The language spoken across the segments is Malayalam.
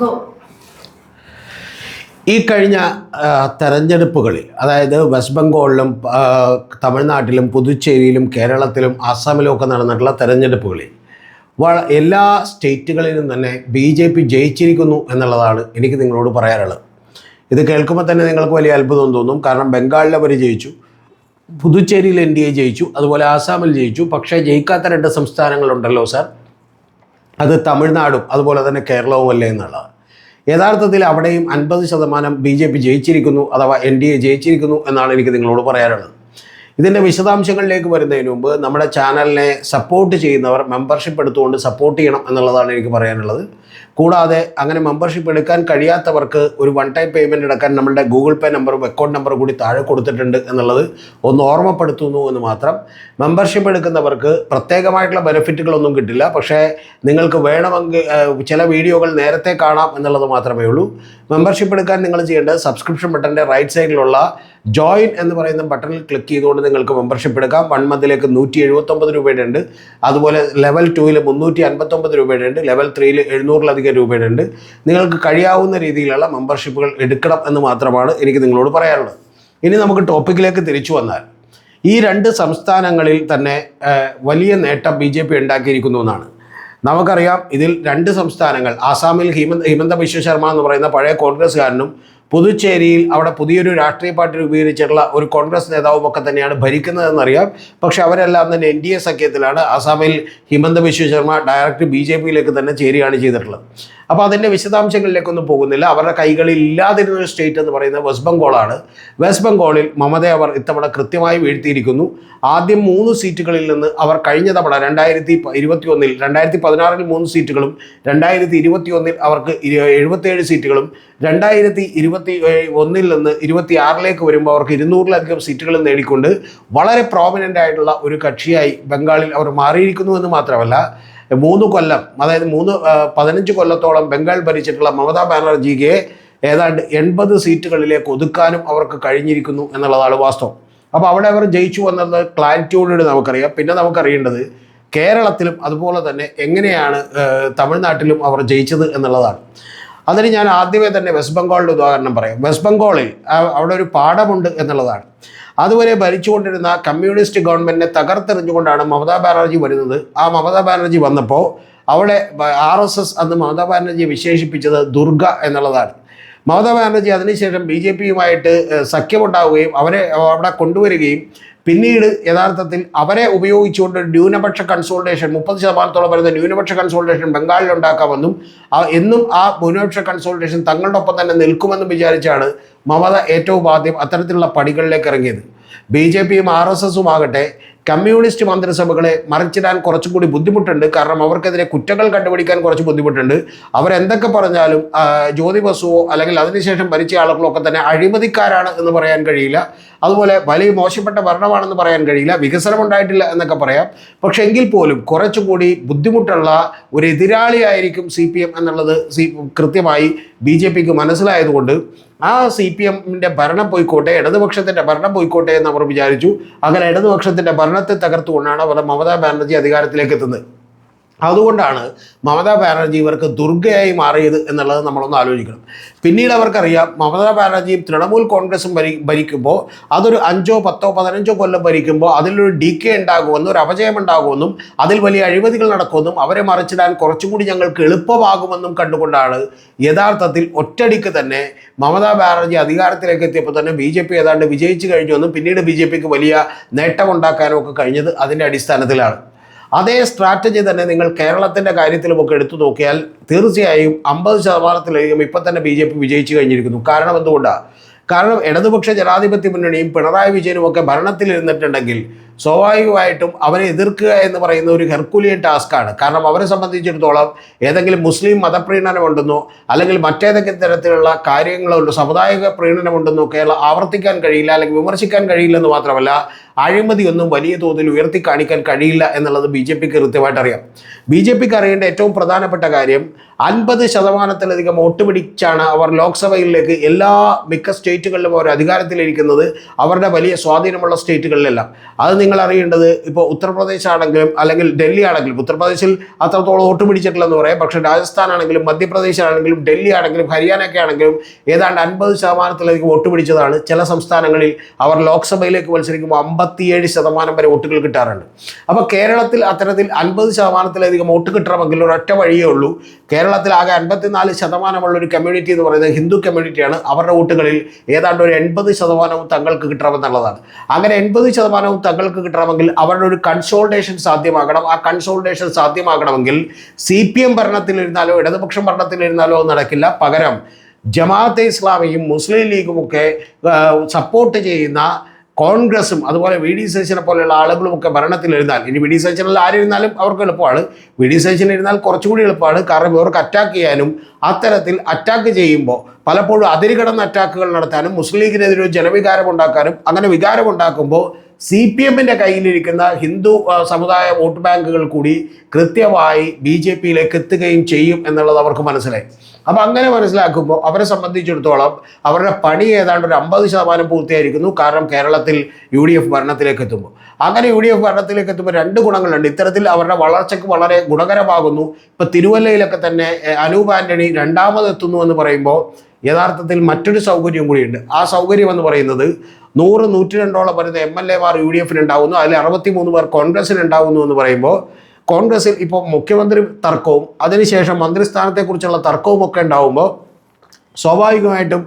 Go. ഈ കഴിഞ്ഞ തെരഞ്ഞെടുപ്പുകളിൽ അതായത് വെസ്റ്റ് ബംഗാളിലും തമിഴ്നാട്ടിലും പുതുച്ചേരിയിലും കേരളത്തിലും ആസാമിലും ഒക്കെ നടന്നിട്ടുള്ള തെരഞ്ഞെടുപ്പുകളിൽ എല്ലാ സ്റ്റേറ്റുകളിലും തന്നെ BJP ജയിച്ചിരിക്കുന്നു എന്നുള്ളതാണ് എനിക്ക് നിങ്ങളോട് പറയാനുള്ളത്. ഇത് കേൾക്കുമ്പോൾ തന്നെ നിങ്ങൾക്ക് വലിയ അത്ഭുതം തോന്നും. കാരണം ബംഗാളിൽ അവർ ജയിച്ചു, പുതുച്ചേരിയിൽ NDA ജയിച്ചു, അതുപോലെ ആസാമിൽ ജയിച്ചു. പക്ഷേ ജയിക്കാത്ത രണ്ട് സംസ്ഥാനങ്ങളുണ്ടല്ലോ സാർ, അത് തമിഴ്നാടും അതുപോലെ തന്നെ കേരളവും അല്ലേ എന്നുള്ളത്. യഥാർത്ഥത്തിൽ അവിടെയും 50% BJP ജയിച്ചിരിക്കുന്നു, അഥവാ NDA ജയിച്ചിരിക്കുന്നു എന്നാണ് എനിക്ക് നിങ്ങളോട് പറയാനുള്ളത്. ഇതിൻ്റെ വിശദാംശങ്ങളിലേക്ക് വരുന്നതിന് മുമ്പ് നമ്മുടെ ചാനലിനെ സപ്പോർട്ട് ചെയ്യുന്നവർ മെമ്പർഷിപ്പ് എടുത്തുകൊണ്ട് സപ്പോർട്ട് ചെയ്യണം എന്നുള്ളതാണ് എനിക്ക് പറയാനുള്ളത്. കൂടാതെ അങ്ങനെ മെമ്പർഷിപ്പ് എടുക്കാൻ കഴിയാത്തവർക്ക് ഒരു വൺ ടൈം പേയ്മെൻറ്റ് എടുക്കാൻ നമ്മുടെ ഗൂഗിൾ പേ നമ്പറും അക്കൗണ്ട് നമ്പറും കൂടി താഴെ കൊടുത്തിട്ടുണ്ട് എന്നുള്ളത് ഒന്ന് ഓർമ്മപ്പെടുത്തുന്നു എന്ന് മാത്രം. മെമ്പർഷിപ്പ് എടുക്കുന്നവർക്ക് പ്രത്യേകമായിട്ടുള്ള ബെനിഫിറ്റുകളൊന്നും കിട്ടില്ല, പക്ഷേ നിങ്ങൾക്ക് വേണമെങ്കിൽ ചില വീഡിയോകൾ നേരത്തെ കാണാം എന്നുള്ളത് മാത്രമേ ഉള്ളൂ. മെമ്പർഷിപ്പ് എടുക്കാൻ നിങ്ങൾ ചെയ്യേണ്ടത് സബ്സ്ക്രിപ്ഷൻ ബട്ടൻ്റെ റൈറ്റ് സൈഡിലുള്ള ജോയിൻ എന്ന് പറയുന്ന ബട്ടണിൽ ക്ലിക്ക് ചെയ്തുകൊണ്ട് നിങ്ങൾക്ക് മെമ്പർഷിപ്പ് എടുക്കാം. 1 മന്തിലേക്ക് 179 രൂപയുടെ ഉണ്ട്, അതുപോലെ ലെവൽ 2ൽ 359 രൂപയുടെ ഉണ്ട്, ലെവൽ 3ൽ 700-ലധികം രൂപയുടെ ഉണ്ട്. നിങ്ങൾക്ക് കഴിയാവുന്ന രീതിയിലുള്ള മെമ്പർഷിപ്പുകൾ എടുക്കണം എന്ന് മാത്രമാണ് എനിക്ക് നിങ്ങളോട് പറയാനുള്ളത്. ഇനി നമുക്ക് ടോപ്പിക്കിലേക്ക് തിരിച്ചു വന്നാൽ, ഈ രണ്ട് സംസ്ഥാനങ്ങളിൽ തന്നെ വലിയ നേട്ടം BJP ഉണ്ടാക്കിയിരിക്കുന്നു എന്നാണ് നമുക്കറിയാം. ഇതിൽ രണ്ട് സംസ്ഥാനങ്ങൾ, ആസാമിൽ ഹിമന്ത ബിശ്വ ശർമ്മ എന്ന് പറയുന്ന പഴയ കോൺഗ്രസ്സുകാരനും പുതുച്ചേരിയിൽ അവിടെ പുതിയൊരു രാഷ്ട്രീയ പാർട്ടി രൂപീകരിച്ചിട്ടുള്ള ഒരു കോൺഗ്രസ് നേതാവും ഒക്കെ തന്നെയാണ് ഭരിക്കുന്നതെന്നറിയാം. പക്ഷെ അവരെല്ലാം തന്നെ NDA സഖ്യത്തിലാണ്. ആസാമിൽ ഹിമന്ത ബിശ്വ ശർമ്മ ഡയറക്റ്റ് BJPയിലേക്ക് തന്നെ ചേരുകയാണ് ചെയ്തിട്ടുള്ളത്. അപ്പോൾ അതിൻ്റെ വിശദാംശങ്ങളിലേക്കൊന്നും പോകുന്നില്ല. അവരുടെ കൈകളിൽ ഇല്ലാതിരുന്നൊരു സ്റ്റേറ്റ് എന്ന് പറയുന്നത് വെസ്റ്റ് ബംഗാളാണ്. വെസ്റ്റ് ബംഗാളിൽ മമതയെ അവർ ഇത്തവണ കൃത്യമായി വീഴ്ത്തിയിരിക്കുന്നു. ആദ്യം 3 സീറ്റുകളിൽ നിന്ന് അവർ കഴിഞ്ഞ തവണ 2021-ൽ 2016-ൽ 3 സീറ്റുകളും 2021-ൽ അവർക്ക് 77 സീറ്റുകളും 2021-ൽ നിന്ന് 26-ലേക്ക് വരുമ്പോൾ അവർക്ക് 200-ലധികം സീറ്റുകളും നേടിക്കൊണ്ട് വളരെ പ്രോമിനൻ്റ് ആയിട്ടുള്ള ഒരു കക്ഷിയായി ബംഗാളിൽ അവർ മാറിയിരിക്കുന്നു എന്ന് മാത്രമല്ല, 3 കൊല്ലം, അതായത് 15 കൊല്ലത്തോളം ബംഗാൾ ഭരിച്ചിട്ടുള്ള മമതാ ബാനർജിയെ ഏതാണ്ട് 80 സീറ്റുകളിലേക്ക് ഒതുക്കാനും അവർക്ക് കഴിഞ്ഞിരിക്കുന്നു എന്നുള്ളതാണ് വാസ്തവം. അപ്പോൾ അവിടെ അവർ ജയിച്ചു വന്നത് ക്ലാരിറ്റിയോടുകൂടി നമുക്കറിയാം. പിന്നെ നമുക്കറിയേണ്ടത് കേരളത്തിലും അതുപോലെ തന്നെ എങ്ങനെയാണ് തമിഴ്നാട്ടിലും അവർ ജയിച്ചത് എന്നുള്ളതാണ്. അതിന് ഞാൻ ആദ്യമേ തന്നെ വെസ്റ്റ് ബംഗാളിൻ്റെ ഉദാഹരണം പറയാം. വെസ്റ്റ് ബംഗാളിൽ അവിടെ ഒരു പാഠമുണ്ട് എന്നുള്ളതാണ്. അതുവരെ ഭരിച്ചുകൊണ്ടിരുന്ന കമ്മ്യൂണിസ്റ്റ് ഗവൺമെൻറ്റിനെ തകർത്തെറിഞ്ഞുകൊണ്ടാണ് മമതാ ബാനർജി വരുന്നത്. ആ മമതാ ബാനർജി വന്നപ്പോൾ അവിടെ RSS അന്ന് മമതാ ബാനർജിയെ വിശേഷിപ്പിച്ചത് ദുർഗ എന്നുള്ളതാണ്. മമതാ ബാനർജി അതിനുശേഷം BJPയുമായിട്ട് സഖ്യമുണ്ടാവുകയും അവരെ അവിടെ കൊണ്ടുവരികയും പിന്നീട് യഥാർത്ഥത്തിൽ അവരെ ഉപയോഗിച്ചുകൊണ്ട് ന്യൂനപക്ഷ കൺസോൾട്ടേഷൻ 30% വരുന്ന ന്യൂനപക്ഷ കൺസോൾട്ടേഷൻ ബംഗാളിൽ ഉണ്ടാക്കാമെന്നും എന്നും ആ ന്യൂനപക്ഷ കൺസോൾട്ടേഷൻ തങ്ങളുടെ ഒപ്പം തന്നെ നിൽക്കുമെന്നും വിചാരിച്ചാണ് മമത ഏറ്റവും ആദ്യം അത്തരത്തിലുള്ള പടികളിലേക്ക് ഇറങ്ങിയത്. BJPയും RSSും ആകട്ടെ കമ്മ്യൂണിസ്റ്റ് മന്ത്രിസഭകളെ മറിച്ചിടാൻ കുറച്ചുകൂടി ബുദ്ധിമുട്ടുണ്ട്. കാരണം അവർക്കെതിരെ കുറ്റങ്ങൾ കണ്ടുപിടിക്കാൻ കുറച്ച് ബുദ്ധിമുട്ടുണ്ട്. അവരെന്തൊക്കെ പറഞ്ഞാലും ജ്യോതി ബസുവോ അല്ലെങ്കിൽ അതിനുശേഷം ഭരിച്ച ആളുകളോ ഒക്കെ തന്നെ അഴിമതിക്കാരാണ് എന്ന് പറയാൻ കഴിയില്ല. അതുപോലെ വലിയ മോശപ്പെട്ട ഭരണമാണെന്ന് പറയാൻ കഴിയില്ല. വികസനം ഉണ്ടായിട്ടില്ല എന്നൊക്കെ പറയാം. പക്ഷെ എങ്കിൽ പോലും കുറച്ചുകൂടി ബുദ്ധിമുട്ടുള്ള ഒരു എതിരാളിയായിരിക്കും CPM എന്നുള്ളത് കൃത്യമായി BJPക്ക് മനസ്സിലായതുകൊണ്ട് ആ CPMൻ്റെ ഭരണം പോയിക്കോട്ടെ, ഇടതുപക്ഷത്തിൻ്റെ ഭരണം പോയിക്കോട്ടെ എന്ന് അവർ വിചാരിച്ചു. അങ്ങനെ ഇടതുപക്ഷത്തിൻ്റെ ഭരണത്തെ തകർത്തുകൊണ്ടാണ് അവർ മമതാ ബാനർജി അധികാരത്തിലേക്ക് എത്തുന്നത്. അതുകൊണ്ടാണ് മമതാ ബാനർജി ഇവർക്ക് ദുർഗയായി മാറിയത് എന്നുള്ളത് നമ്മളൊന്ന് ആലോചിക്കണം. പിന്നീട് അവർക്കറിയാം മമതാ ബാനർജിയും തൃണമൂൽ കോൺഗ്രസും ഭരിക്കുമ്പോൾ അതൊരു 5, 10, 15 കൊല്ലം ഭരിക്കുമ്പോൾ അതിലൊരു ഡീക്കേ ഉണ്ടാകുമെന്നും ഒരു അപജയം ഉണ്ടാകുമെന്നും അതിൽ വലിയ അഴിമതികൾ നടക്കുമെന്നും അവരെ മറിച്ചിടാൻ കുറച്ചുകൂടി ഞങ്ങൾക്ക് എളുപ്പമാകുമെന്നും കണ്ടുകൊണ്ടാണ് യഥാർത്ഥത്തിൽ ഒറ്റടിക്ക് തന്നെ മമതാ ബാനർജി അധികാരത്തിലേക്ക് എത്തിയപ്പോൾ തന്നെ BJP ഏതാണ്ട് വിജയിച്ചു കഴിഞ്ഞുവെന്നും പിന്നീട് BJPക്ക് വലിയ നേട്ടമുണ്ടാക്കാനും ഒക്കെ കഴിഞ്ഞത് അതിൻ്റെ അടിസ്ഥാനത്തിലാണ്. അതേ സ്ട്രാറ്റജി തന്നെ നിങ്ങൾ കേരളത്തിൻ്റെ കാര്യത്തിലുമൊക്കെ എടുത്തു നോക്കിയാൽ തീർച്ചയായും 50%-ലധികം ഇപ്പം തന്നെ BJP വിജയിച്ചു കഴിഞ്ഞിരിക്കുന്നു. കാരണം എന്തുകൊണ്ടാണ്? കാരണം ഇടതുപക്ഷ ജനാധിപത്യ മുന്നണിയും പിണറായി വിജയനും ഒക്കെ ഭരണത്തിലിരുന്നിട്ടുണ്ടെങ്കിൽ സ്വാഭാവികമായിട്ടും അവരെ എതിർക്കുക എന്ന് പറയുന്ന ഒരു ഹെർക്കുലിയൻ ടാസ്ക്കാണ്. കാരണം അവരെ സംബന്ധിച്ചിടത്തോളം ഏതെങ്കിലും മുസ്ലിം മതപ്രീണനമുണ്ടെന്നോ അല്ലെങ്കിൽ മറ്റേതെങ്കിലും തരത്തിലുള്ള കാര്യങ്ങളുണ്ടോ സമുദായിക പ്രീണനമുണ്ടെന്നോ ഒക്കെ ആവർത്തിക്കാൻ കഴിയില്ല, അല്ലെങ്കിൽ വിമർശിക്കാൻ കഴിയില്ലെന്ന് മാത്രമല്ല അഴിമതിയൊന്നും വലിയ തോതിൽ ഉയർത്തി കാണിക്കാൻ കഴിയില്ല എന്നുള്ളത് BJPക്ക് കൃത്യമായിട്ട് അറിയാം. BJPക്ക് അറിയേണ്ട ഏറ്റവും പ്രധാനപ്പെട്ട കാര്യം 50%-ലധികം വോട്ട് പിടിച്ചാണ് അവർ ലോക്സഭയിലേക്ക് മിക്ക സ്റ്റേറ്റുകളിലും അവർ അധികാരത്തിലിരിക്കുന്നത്, അവരുടെ വലിയ സ്വാധീനമുള്ള സ്റ്റേറ്റുകളിലെല്ലാം. അത് നിങ്ങൾ അറിയേണ്ടത്, ഇപ്പോൾ ഉത്തർപ്രദേശ് ആണെങ്കിലും അല്ലെങ്കിൽ ഡൽഹി ആണെങ്കിലും, ഉത്തർപ്രദേശിൽ അത്രത്തോളം വോട്ട് പിടിച്ചിട്ടില്ലെന്ന് പറയാം, പക്ഷേ രാജസ്ഥാൻ ആണെങ്കിലും മധ്യപ്രദേശ് ആണെങ്കിലും ഡൽഹി ആണെങ്കിലും ഹരിയാനയൊക്കെ ആണെങ്കിലും ഏതാണ്ട് 50% വോട്ട് പിടിച്ചതാണ്. ചില സംസ്ഥാനങ്ങളിൽ അവർ ലോക്സഭയിലേക്ക് മത്സരിക്കുമ്പോൾ 57% വരെ വോട്ടുകൾ കിട്ടാറുണ്ട്. അപ്പോൾ കേരളത്തിൽ അത്തരത്തിൽ 50% വോട്ട് കിട്ടണമെങ്കിൽ ഒരൊറ്റ വഴിയേ ഉള്ളൂ. കേരളത്തിൽ ആകെ 54% ഒരു കമ്മ്യൂണിറ്റി എന്ന് പറയുന്നത് ഹിന്ദു കമ്മ്യൂണിറ്റിയാണ്. അവരുടെ വോട്ടുകളിൽ ഏതാണ്ട് ഒരു 80% തങ്ങൾക്ക് കിട്ടണമെന്നുള്ളതാണ്. അങ്ങനെ 80% തങ്ങൾക്ക് കിട്ടണമെങ്കിൽ അവരുടെ ഒരു കൺസോൾട്ടേഷൻ സാധ്യമാകണം. ആ കൺസോൾട്ടേഷൻ സാധ്യമാകണമെങ്കിൽ CPM ഭരണത്തിലിരുന്നാലോ ഇടതുപക്ഷം ഭരണത്തിലിരുന്നാലോ നടക്കില്ല. പകരം ജമാഅത്തെ ഇസ്ലാമിയും മുസ്ലിം ലീഗുമൊക്കെ സപ്പോർട്ട് ചെയ്യുന്ന കോൺഗ്രസും അതുപോലെ VD സതീശനെ പോലെയുള്ള ആളുകളുമൊക്കെ ഭരണത്തിലിരുന്നാൽ, ഇനി VD സതീശനിൽ ആരിരുന്നാലും അവർക്ക് എളുപ്പമാണ്, VD സതീശനിരുന്നാൽ കുറച്ചുകൂടി എളുപ്പമാണ്. കാരണം ഇവർക്ക് അറ്റാക്ക് ചെയ്യാനും അത്തരത്തിൽ അറ്റാക്ക് ചെയ്യുമ്പോൾ പലപ്പോഴും അതിരുകടന്ന അറ്റാക്കുകൾ നടത്താനും മുസ്ലിം ലീഗിനെതിരെ ഒരു ജനവികാരം ഉണ്ടാക്കാനും, അങ്ങനെ വികാരം ഉണ്ടാക്കുമ്പോൾ CPMന്റെ കയ്യിലിരിക്കുന്ന ഹിന്ദു സമുദായ വോട്ട് ബാങ്കുകൾ കൂടി കൃത്യമായി BJPയിലേക്ക് എത്തുകയും ചെയ്യും എന്നുള്ളത് അവർക്ക് മനസ്സിലായി. അപ്പോൾ അങ്ങനെ മനസ്സിലാക്കുമ്പോൾ അവരെ സംബന്ധിച്ചിടത്തോളം അവരുടെ പണി ഏതാണ്ട് ഒരു 50% പൂർത്തിയായിരിക്കുന്നു. കാരണം കേരളത്തിൽ UDF ഭരണത്തിലേക്ക് എത്തുമ്പോൾ, അങ്ങനെ UDF ഭരണത്തിലേക്ക് എത്തുമ്പോൾ 2 ഗുണങ്ങളുണ്ട്. ഇത്തരത്തിൽ അവരുടെ വളർച്ചയ്ക്ക് വളരെ ഗുണകരമാകുന്നു. ഇപ്പോൾ തിരുവല്ലയിലൊക്കെ തന്നെ അനൂപ് ആൻ്റണി രണ്ടാമതെത്തുന്നു എന്ന് പറയുമ്പോൾ യഥാർത്ഥത്തിൽ മറ്റൊരു സൗകര്യം കൂടിയുണ്ട്. ആ സൗകര്യം എന്ന് പറയുന്നത് 100-102 വരുന്ന MLAമാർ UDFന് ഉണ്ടാവുന്നു, അതിൽ 63 പേർ കോൺഗ്രസിന് ഉണ്ടാവുന്നു എന്ന് പറയുമ്പോൾ, കോൺഗ്രസിൽ ഇപ്പോൾ മുഖ്യമന്ത്രി തർക്കവും അതിനുശേഷം മന്ത്രിസ്ഥാനത്തെക്കുറിച്ചുള്ള തർക്കവും ഒക്കെ ഉണ്ടാവുമ്പോൾ സ്വാഭാവികമായിട്ടും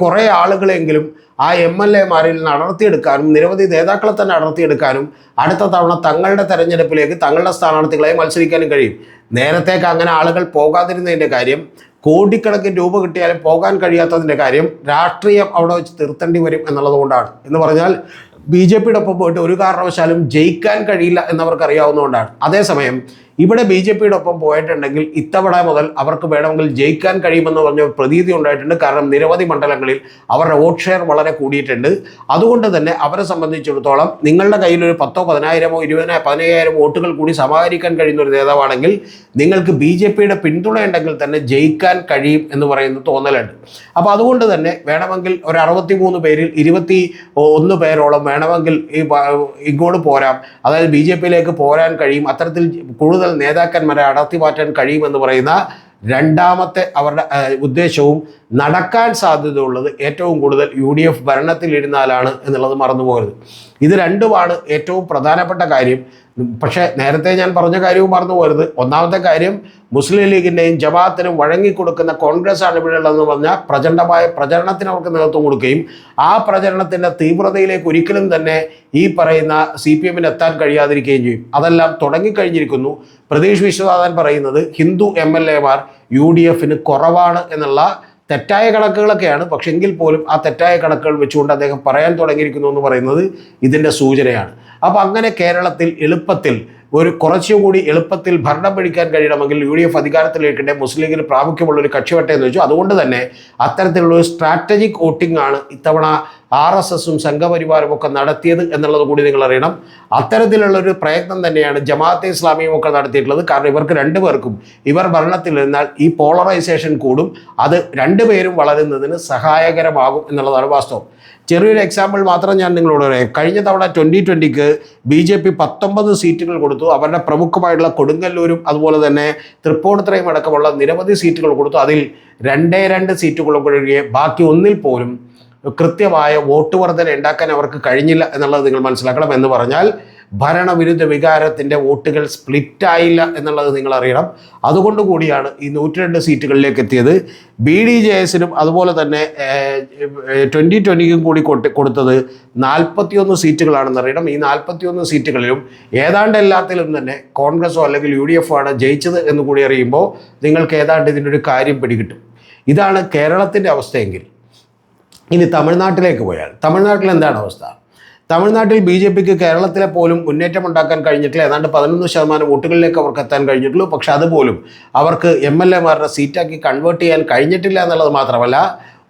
കുറേ ആളുകളെങ്കിലും ആ MLAമാരിൽ നടത്തിയെടുക്കാനും നിരവധി നേതാക്കളെ തന്നെ നടത്തിയെടുക്കാനും അടുത്ത തവണ തങ്ങളുടെ തെരഞ്ഞെടുപ്പിലേക്ക് തങ്ങളുടെ സ്ഥാനാർത്ഥികളെ മത്സരിക്കാനും കഴിയും. നേരത്തേക്ക് അങ്ങനെ ആളുകൾ പോകാതിരുന്നതിൻ്റെ കാര്യം, കോടിക്കണക്കിന് രൂപ കിട്ടിയാലും പോകാൻ കഴിയാത്തതിൻ്റെ കാര്യം, രാഷ്ട്രീയം അവിടെ വെച്ച് തീർത്തേണ്ടി വരും എന്നുള്ളത് കൊണ്ടാണ്. എന്ന് പറഞ്ഞാൽ BJPയുടെ ഒപ്പം പോയിട്ട് ഒരു കാരണവശാലും ജയിക്കാൻ കഴിയില്ല എന്നവർക്ക് അറിയാവുന്നതുകൊണ്ടാണ്. അതേസമയം ഇവിടെ BJPയുടെ ഒപ്പം പോയിട്ടുണ്ടെങ്കിൽ ഇത്തവണ മുതൽ അവർക്ക് വേണമെങ്കിൽ ജയിക്കാൻ കഴിയുമെന്ന് പറഞ്ഞ പ്രതീതി ഉണ്ടായിട്ടുണ്ട്. കാരണം നിരവധി മണ്ഡലങ്ങളിൽ അവരുടെ വോട്ട് ഷെയർ വളരെ കൂടിയിട്ടുണ്ട്. അതുകൊണ്ട് തന്നെ അവരെ സംബന്ധിച്ചിടത്തോളം നിങ്ങളുടെ കയ്യിൽ ഒരു 10,000, 10,000, 20,000, 15,000 വോട്ടുകൾ കൂടി സമാഹരിക്കാൻ കഴിയുന്ന ഒരു നേതാവാണെങ്കിൽ നിങ്ങൾക്ക് BJPയുടെ പിന്തുണ ഉണ്ടെങ്കിൽ തന്നെ ജയിക്കാൻ കഴിയും എന്ന് പറയുന്ന തോന്നലുണ്ട്. അപ്പോൾ അതുകൊണ്ട് തന്നെ വേണമെങ്കിൽ ഒരു 63 പേരിൽ 21 പേരോളം വേണമെങ്കിൽ ഇങ്ങോട്ട് പോരാം, അതായത് BJPയിലേക്ക് പോരാൻ കഴിയും. അത്തരത്തിൽ കൂടുതൽ നേതാക്കന്മാരെ അടർത്തി മാറ്റാൻ കഴിയുമെന്ന് പറയുന്ന രണ്ടാമത്തെ അവരുടെ ഉദ്ദേശവും നടക്കാൻ സാധ്യതയുള്ളത് ഏറ്റവും കൂടുതൽ UDF ഭരണത്തിലിരുന്നാലാണ് എന്നുള്ളത് മറന്നു പോകരുത്. ഇത് രണ്ടുമാണ് ഏറ്റവും പ്രധാനപ്പെട്ട കാര്യം. പക്ഷേ നേരത്തെ ഞാൻ പറഞ്ഞ കാര്യവും മറന്നു പോകരുത്. ഒന്നാമത്തെ കാര്യം, മുസ്ലിം ലീഗിൻ്റെയും ജമാഅത്തിനും വഴങ്ങിക്കൊടുക്കുന്ന കോൺഗ്രസ് ആണ് ഇവിടെ ഉള്ളതെന്ന് പറഞ്ഞാൽ പ്രചണ്ഡമായ പ്രചരണത്തിന് അവർക്ക് നേതൃത്വം കൊടുക്കുകയും ആ പ്രചരണത്തിൻ്റെ തീവ്രതയിലേക്ക് ഒരിക്കലും തന്നെ ഈ പറയുന്ന CPMന് എത്താൻ കഴിയാതിരിക്കുകയും ചെയ്യും. അതെല്ലാം തുടങ്ങിക്കഴിഞ്ഞിരിക്കുന്നു. പ്രതീഷ് വിശ്വനാഥൻ പറയുന്നത് ഹിന്ദു MLAമാർ UDFന് കുറവാണ് എന്നുള്ള തെറ്റായ കണക്കുകളൊക്കെയാണ്. പക്ഷെ എങ്കിൽ പോലും ആ തെറ്റായ കണക്കുകൾ വെച്ചുകൊണ്ട് അദ്ദേഹം പറയാൻ തുടങ്ങിയിരിക്കുന്നു എന്ന് പറയുന്നത് ഇതിൻ്റെ സൂചനയാണ്. അപ്പോൾ അങ്ങനെ കേരളത്തിൽ എളുപ്പത്തിൽ കുറച്ചുകൂടി എളുപ്പത്തിൽ ഭരണം പിടിക്കാൻ കഴിയണമെങ്കിൽ UDF അധികാരത്തിലേക്കിടെ മുസ്ലിം ലീഗിന് പ്രാമുഖ്യമുള്ളൊരു കക്ഷിവട്ടെ എന്ന് വെച്ചു. അതുകൊണ്ട് തന്നെ അത്തരത്തിലുള്ളൊരു സ്ട്രാറ്റജിക് വോട്ടിംഗ് ആണ് ഇത്തവണ RSSും സംഘപരിവാരും ഒക്കെ നടത്തിയത് എന്നുള്ളത് കൂടി നിങ്ങൾ അറിയണം. അത്തരത്തിലുള്ളൊരു പ്രയത്നം തന്നെയാണ് ജമാഅത്തെ ഇസ്ലാമിയും ഒക്കെ നടത്തിയിട്ടുള്ളത്. കാരണം ഇവർക്ക് 2 പേർക്കും ഇവർ ഭരണത്തിലിരുന്നാൽ ഈ പോളറൈസേഷൻ കൂടും, അത് 2 പേരും വളരുന്നതിന് സഹായകരമാകും എന്നുള്ളതാണ് വാസ്തവം. ചെറിയൊരു എക്സാമ്പിൾ മാത്രം ഞാൻ നിങ്ങളോട് പറയാം. കഴിഞ്ഞ തവണ 2020 BJP 19 സീറ്റുകൾ കൊടുത്തു. അവരുടെ പ്രമുഖമായിട്ടുള്ള കൊടുങ്ങല്ലൂരും അതുപോലെ തന്നെ തൃപ്പൂണിത്തുറയും അടക്കമുള്ള നിരവധി സീറ്റുകൾ കൊടുത്തു. അതിൽ 2 സീറ്റുകൾ ഒഴികെ ബാക്കി ഒന്നിൽ പോലും കൃത്യമായ വോട്ട് വർധന ഉണ്ടാക്കാൻ അവർക്ക് കഴിഞ്ഞില്ല എന്നുള്ളത് നിങ്ങൾ മനസ്സിലാക്കണം. എന്ന് പറഞ്ഞാൽ ഭരണവിരുദ്ധ വികാരത്തിൻ്റെ വോട്ടുകൾ സ്പ്ലിറ്റായില്ല എന്നുള്ളത് നിങ്ങൾ അറിയണം. അതുകൊണ്ട് കൂടിയാണ് ഈ 102 സീറ്റുകളിലേക്ക് എത്തിയത്. BDJSനും അതുപോലെ തന്നെ 2020 കൂടി കൊടുത്തത് 41 സീറ്റുകളാണെന്ന് അറിയണം. ഈ 41 സീറ്റുകളിലും ഏതാണ്ട് എല്ലാത്തിലും തന്നെ കോൺഗ്രസോ അല്ലെങ്കിൽ UDF ആണ് ജയിച്ചത് എന്ന് കൂടി അറിയുമ്പോൾ നിങ്ങൾക്ക് ഏതാണ്ട് ഇതിൻ്റെ ഒരു കാര്യം പിടികിട്ടും. ഇതാണ് കേരളത്തിൻ്റെ അവസ്ഥയെങ്കിൽ ഇനി തമിഴ്നാട്ടിലേക്ക് പോയാൽ തമിഴ്നാട്ടിൽ എന്താണ് അവസ്ഥ? തമിഴ്നാട്ടിൽ BJPക്ക് കേരളത്തിലെ പോലും മുന്നേറ്റം ഉണ്ടാക്കാൻ കഴിഞ്ഞിട്ടില്ല. ഏതാണ്ട് 11% വോട്ടുകളിലേക്ക് അവർക്ക് എത്താൻ കഴിഞ്ഞിട്ടുള്ളൂ. പക്ഷെ അതുപോലും അവർക്ക് MLAമാരുടെ സീറ്റാക്കി കൺവേർട്ട് ചെയ്യാൻ കഴിഞ്ഞിട്ടില്ല എന്നുള്ളത് മാത്രമല്ല,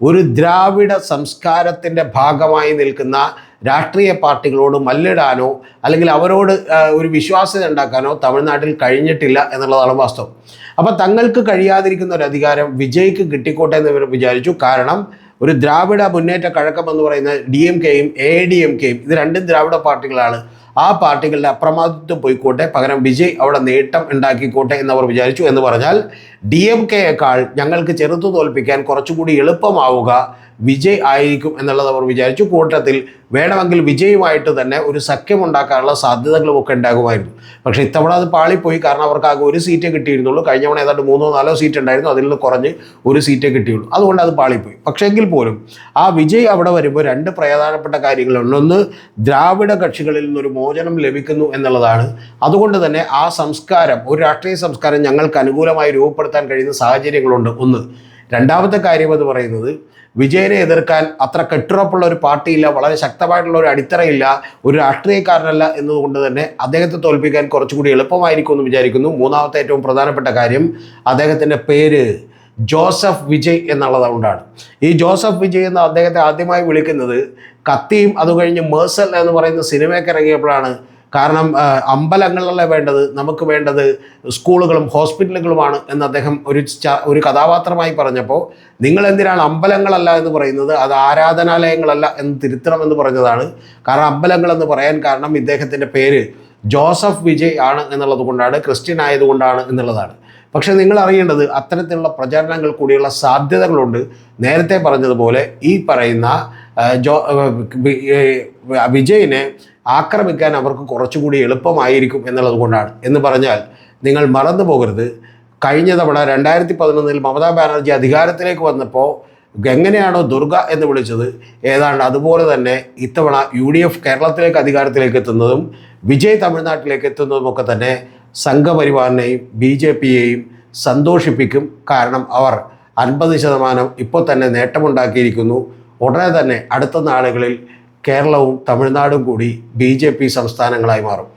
ഒരു ദ്രാവിഡ സംസ്കാരത്തിൻ്റെ ഭാഗമായി നിൽക്കുന്ന രാഷ്ട്രീയ പാർട്ടികളോട് മല്ലിടാനോ അല്ലെങ്കിൽ അവരോട് ഒരു വിശ്വാസ്യത ഉണ്ടാക്കാനോ തമിഴ്നാട്ടിൽ കഴിഞ്ഞിട്ടില്ല എന്നുള്ളതാണ് വാസ്തവം. അപ്പോൾ തങ്ങൾക്ക് കഴിയാതിരിക്കുന്ന ഒരു അധികാരം വിജയ്ക്ക് കിട്ടിക്കോട്ടെ എന്ന് ഇവർ വിചാരിച്ചു. കാരണം ഒരു ദ്രാവിഡ മുന്നേറ്റ കഴക്കം എന്ന് പറയുന്ന DMKയും ADMKയും ഇത് 2 ദ്രാവിഡ പാർട്ടികളാണ്. ആ പാർട്ടികളുടെ അപ്രമാദിത്വം പോയിക്കോട്ടെ, പകരം വിജയ് അവിടെ നേട്ടം ഉണ്ടാക്കിക്കോട്ടെ എന്നവർ വിചാരിച്ചു. എന്ന് പറഞ്ഞാൽ DMK-യേക്കാൾ ഞങ്ങൾക്ക് ചെറുത്തു തോൽപ്പിക്കാൻ കുറച്ചുകൂടി എളുപ്പമാവുക വിജയ് ആയിരിക്കും എന്നുള്ളത് അവർ വിചാരിച്ചു. കൂട്ടത്തിൽ വേണമെങ്കിൽ വിജയുമായിട്ട് തന്നെ ഒരു സഖ്യമുണ്ടാക്കാനുള്ള സാധ്യതകളുമൊക്കെ ഉണ്ടാകുമായിരുന്നു. പക്ഷേ ഇത്തവണ അത് പാളിപ്പോയി. കാരണം അവർക്ക് ആകെ ഒരു സീറ്റേ കിട്ടിയിരുന്നുള്ളൂ. കഴിഞ്ഞ തവണ ഏതാണ്ട് 3-4 സീറ്റ് ഉണ്ടായിരുന്നു, അതിൽ നിന്ന് കുറഞ്ഞ് ഒരു സീറ്റേ കിട്ടിയുള്ളൂ. അതുകൊണ്ട് അത് പാളിപ്പോയി. പക്ഷേ എങ്കിൽ പോലും ആ വിജയ് അവിടെ വരുമ്പോൾ 2 പ്രധാനപ്പെട്ട കാര്യങ്ങളുണ്ട്. ഒന്ന്, ദ്രാവിഡ കക്ഷികളിൽ നിന്നൊരു മോചനം ലഭിക്കുന്നു എന്നുള്ളതാണ്. അതുകൊണ്ട് തന്നെ ആ സംസ്കാരം, ഒരു രാഷ്ട്രീയ സംസ്കാരം ഞങ്ങൾക്ക് അനുകൂലമായി രൂപപ്പെടുത്താൻ കഴിയുന്ന സാഹചര്യങ്ങളുണ്ട്. ഒന്ന്. രണ്ടാമത്തെ കാര്യം എന്ന് പറയുന്നത്, വിജയനെ എതിർക്കാൻ അത്ര കെട്ടുറപ്പുള്ള ഒരു പാർട്ടിയില്ല, വളരെ ശക്തമായിട്ടുള്ള ഒരു അടിത്തറയില്ല, ഒരു രാഷ്ട്രീയക്കാരനല്ല എന്നതുകൊണ്ട് തന്നെ അദ്ദേഹത്തെ തോൽപ്പിക്കാൻ കുറച്ചുകൂടി എളുപ്പമായിരിക്കും എന്ന് വിചാരിക്കുന്നു. മൂന്നാമത്തെ ഏറ്റവും പ്രധാനപ്പെട്ട കാര്യം, അദ്ദേഹത്തിൻ്റെ പേര് ജോസഫ് വിജയ് എന്നുള്ളതുകൊണ്ടാണ്. ഈ ജോസഫ് വിജയ് എന്ന് അദ്ദേഹത്തെ ആദ്യമായി വിളിക്കുന്നത് കത്തിയും അത് കഴിഞ്ഞ് മേഴ്സൽ എന്ന് പറയുന്ന സിനിമയൊക്കെ ഇറങ്ങിയപ്പോഴാണ്. കാരണം അമ്പലങ്ങളല്ല വേണ്ടത്, നമുക്ക് വേണ്ടത് സ്കൂളുകളും ഹോസ്പിറ്റലുകളുമാണ് എന്ന് അദ്ദേഹം ഒരു കഥാപാത്രമായി പറഞ്ഞപ്പോൾ, നിങ്ങൾ എന്തിനാണ് അമ്പലങ്ങളല്ല എന്ന് പറയുന്നത്, അത് ആരാധനാലയങ്ങളല്ല എന്ന് തിരുത്തണമെന്ന് പറഞ്ഞതാണ്. കാരണം അമ്പലങ്ങളെന്ന് പറയാൻ കാരണം ഇദ്ദേഹത്തിൻ്റെ പേര് ജോസഫ് വിജയ് ആണ് എന്നുള്ളത് കൊണ്ടാണ്, ക്രിസ്ത്യൻ ആയതുകൊണ്ടാണ് എന്നുള്ളതാണ്. പക്ഷേ നിങ്ങൾ അറിയേണ്ടത്, അത്തരത്തിലുള്ള പ്രചാരണങ്ങൾ കൂടിയുള്ള സാധ്യതകളുണ്ട്. നേരത്തെ പറഞ്ഞതുപോലെ ഈ പറയുന്ന വിജയിനെ ആക്രമിക്കാൻ അവർക്ക് കുറച്ചുകൂടി എളുപ്പമായിരിക്കും എന്നുള്ളത് കൊണ്ടാണ്. എന്ന് പറഞ്ഞാൽ നിങ്ങൾ മറന്നു പോകരുത്, കഴിഞ്ഞ തവണ 2011 മമതാ ബാനർജി അധികാരത്തിലേക്ക് വന്നപ്പോൾ എങ്ങനെയാണോ ദുർഗ എന്ന് വിളിച്ചത്, ഏതാണ്ട് അതുപോലെ തന്നെ ഇത്തവണ UDF കേരളത്തിലേക്ക് അധികാരത്തിലേക്ക് എത്തുന്നതും വിജയ് തമിഴ്നാട്ടിലേക്ക് എത്തുന്നതുമൊക്കെ തന്നെ സംഘപരിവാറിനെയും BJP-യെയും സന്തോഷിപ്പിക്കും. കാരണം അവർ 50% ഇപ്പോൾ തന്നെ നേട്ടമുണ്ടാക്കിയിരിക്കുന്നു. ഉടനെ തന്നെ അടുത്ത നാളുകളിൽ കേരളവും തമിഴ്നാടും കൂടി BJP സംസ്ഥാനങ്ങളായി മാറും.